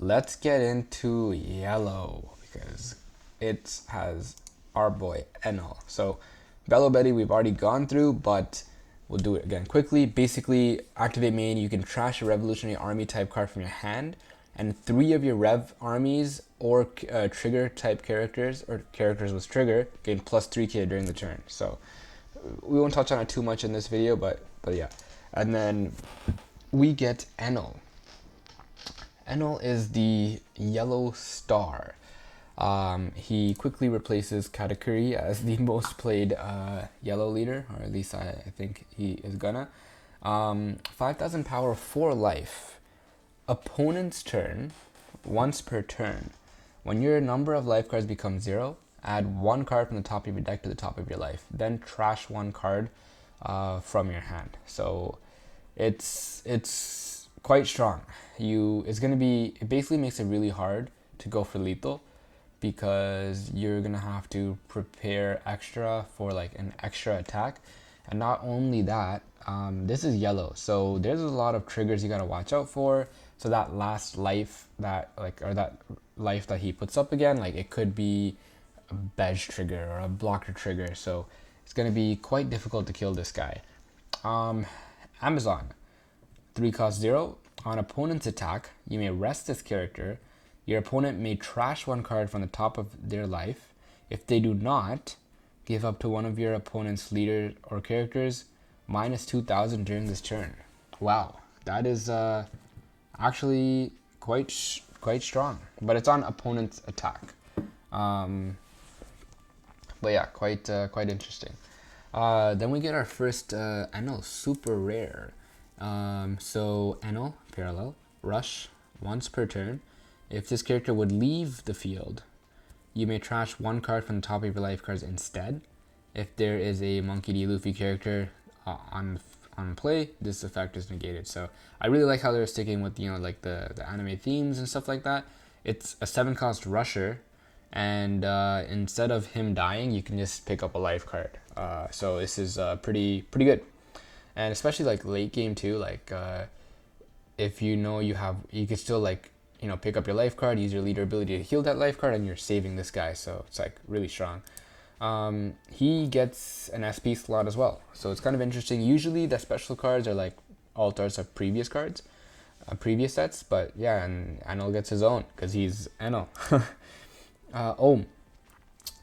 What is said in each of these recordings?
let's get into yellow because it has our boy Enel. So Bello Betty we've already gone through, but we'll do it again quickly. Basically, activate main, you can trash a revolutionary army type card from your hand, and 3 of your rev armies or trigger type characters or characters with trigger gain plus 3k during the turn. So we won't touch on it too much in this video, but yeah. And then we get Enel. Enel is the yellow star. He quickly replaces Katakuri as the most played yellow leader, or at least I think he is gonna. 5,000 power, 4 life. Opponent's turn, once per turn. When your number of life cards becomes 0, add 1 card from the top of your deck to the top of your life. Then trash 1 card from your hand. So it's quite strong. It basically makes it really hard to go for lethal, because you're gonna have to prepare extra for like an extra attack. And not only that, this is yellow, so there's a lot of triggers you gotta watch out for. So that last life that life that he puts up again, like it could be a Bej trigger or a blocker trigger, so it's gonna be quite difficult to kill this guy. Amazon, 3 cost 0. On opponent's attack, you may rest this character. Your opponent may trash 1 card from the top of their life. If they do not, give up to one of your opponent's leaders or characters minus 2,000 during this turn. Wow, that is actually quite strong, but it's on opponent's attack. But yeah, quite interesting. Then we get our first Enel super rare. So Enel parallel rush once per turn. If this character would leave the field, you may trash 1 card from the top of your life cards instead. If there is a Monkey D. Luffy character on play, this effect is negated. So I really like how they're sticking with like the anime themes and stuff like that. It's a 7 cost rusher, and instead of him dying, you can just pick up a life card. So this is pretty good, and especially like late game too. Like if you can still like pick up your life card, use your leader ability to heal that life card, and you're saving this guy. So it's like really strong. He gets an SP slot as well, so it's kind of interesting. Usually the special cards are like alt arts of previous cards, previous sets, but yeah, and Enel gets his own because he's Enel.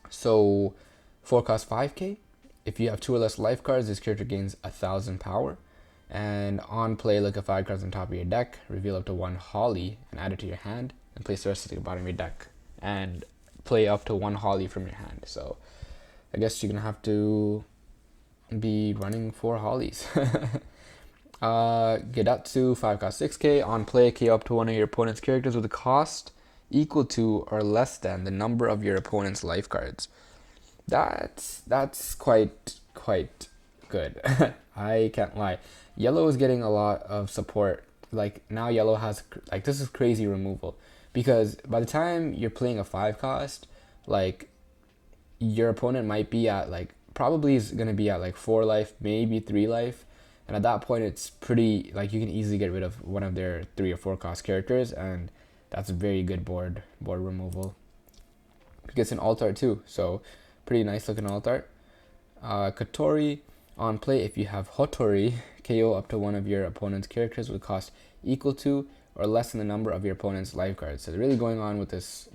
So 4 cost 5k. If you have 2 or less life cards, this character gains 1,000 power. And on play, look at 5 cards on top of your deck, reveal up to 1 Holly and add it to your hand, and place the rest to the bottom of your deck, and play up to 1 Holly from your hand. So I guess you're gonna have to be running 4 Hollies. Gedatsu, 5 cost 6k. On play, KO up to one of your opponent's characters with a cost equal to or less than the number of your opponent's life cards. That's quite good. I can't lie. Yellow is getting a lot of support. Like now yellow has like, this is crazy removal, because by the time you're playing a 5 cost, like your opponent might be at like, probably is going to be at like 4 life, maybe 3 life, and at that point it's pretty like you can easily get rid of one of their 3 or 4 cost characters, and that's a very good board removal. It gets an alt art too, so pretty nice looking alt art. Kotori, on play, if you have Hotori, KO up to one of your opponent's characters with cost equal to or less than the number of your opponent's life cards. So they're really going on with this,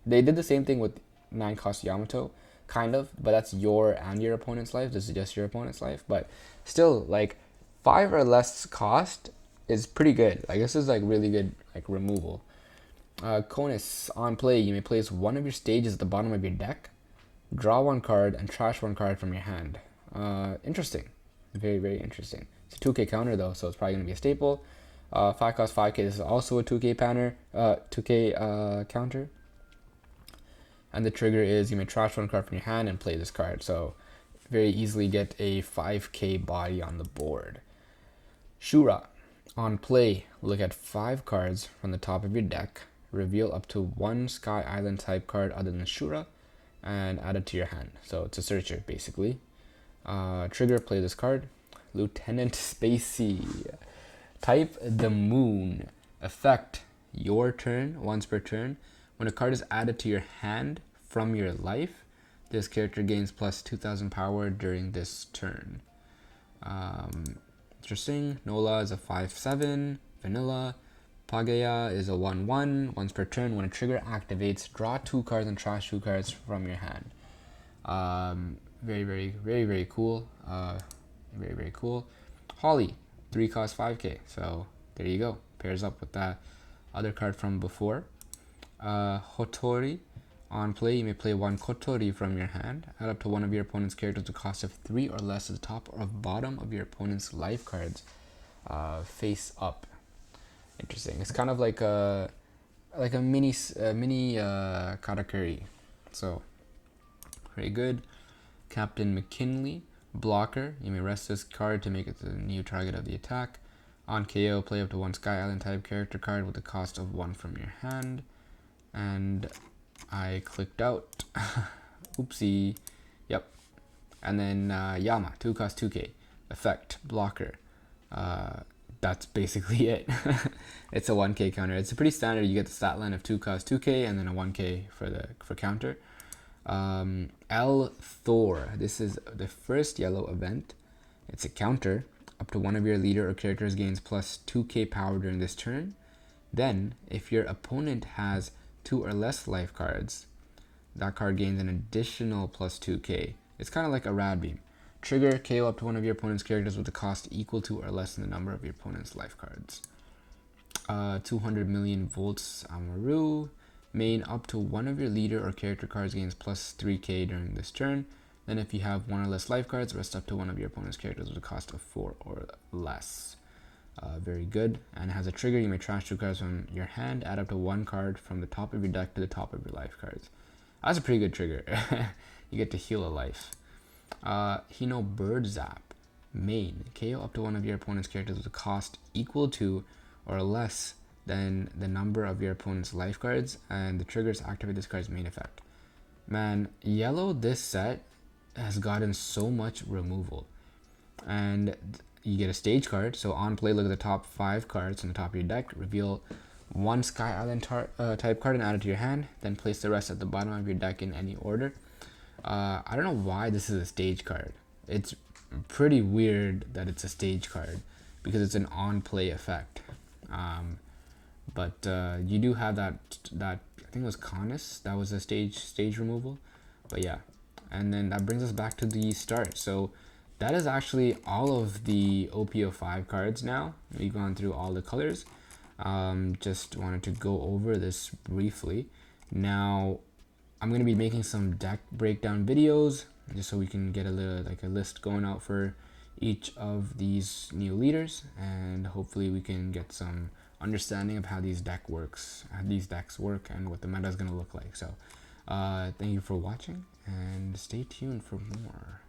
they did the same thing with 9 cost Yamato, kind of, but that's your and your opponent's life. This is just your opponent's life, but still, like 5 or less cost is pretty good. Like this is like really good like removal. Conus, on play, you may place one of your stages at the bottom of your deck, draw 1 card, and trash 1 card from your hand. Interesting. Very interesting. It's a 2k counter though, so it's probably going to be a staple. 5 cost 5k, this is also a 2k counter. And the trigger is you may trash 1 card from your hand and play this card. So very easily get a 5k body on the board. Shura, on play, look at 5 cards from the top of your deck, reveal up to 1 Sky Island type card other than Shura, and add it to your hand. So it's a searcher basically. Trigger, play this card. Lieutenant Spacey, type the moon. Effect, your turn, once per turn, when a card is added to your hand from your life, this character gains plus 2000 power during this turn. Interesting. Nola is a 5/7. Vanilla. Pagaya is a 1/1. Once per turn, when a trigger activates, draw 2 cards and trash 2 cards from your hand. Very cool. Very cool. Holly, 3 cost 5k. So there you go. Pairs up with that other card from before. Hotori. On play, you may play 1 Kotori from your hand. Add up to one of your opponent's characters with a cost of 3 or less to the top or bottom of your opponent's life cards, face up. Interesting. It's kind of like a mini Katakuri. So very good. Captain McKinley, blocker. You may rest this card to make it the new target of the attack. On KO, play up to 1 Sky Island type character card with a cost of 1 from your hand. And I clicked out. Oopsie. Yep. And then Yama, 2 cost 2k. Effect, blocker. That's basically it. It's a 1k counter. It's a pretty standard. You get the stat line of 2 cost 2k and then a 1k for counter. L Thor. This is the first yellow event. It's a counter. Up to one of your leader or characters gains plus 2k power during this turn. Then, if your opponent has 2 or less life cards, that card gains an additional plus 2k. It's kind of like a rad beam. Trigger, KO up to one of your opponent's characters with a cost equal to or less than the number of your opponent's life cards. 200 million volts Amaru. Main, up to one of your leader or character cards gains plus 3k during this turn. Then if you have 1 or less life cards, rest up to one of your opponent's characters with a cost of 4 or less. Very good. And it has a trigger. You may trash 2 cards from your hand. Add up to 1 card from the top of your deck to the top of your life cards. That's a pretty good trigger. You get to heal a life. Hino Bird Zap. Main. KO up to one of your opponent's characters with a cost equal to or less than the number of your opponent's life cards, and the triggers activate this card's main effect. Man, yellow this set has gotten so much removal. And you get a stage card. So on play, look at the top 5 cards on the top of your deck. Reveal 1 Sky Island type card and add it to your hand. Then place the rest at the bottom of your deck in any order. I don't know why this is a stage card. It's pretty weird that it's a stage card because it's an on-play effect. But you do have that I think it was Canis, that was a stage removal. But yeah, and then that brings us back to the start. So that is actually all of the OP05 cards now. We've gone through all the colors. Just wanted to go over this briefly. Now, I'm going to be making some deck breakdown videos just so we can get a little like a list going out for each of these new leaders, and hopefully we can get some understanding of how these decks work and what the meta is going to look like. So thank you for watching and stay tuned for more.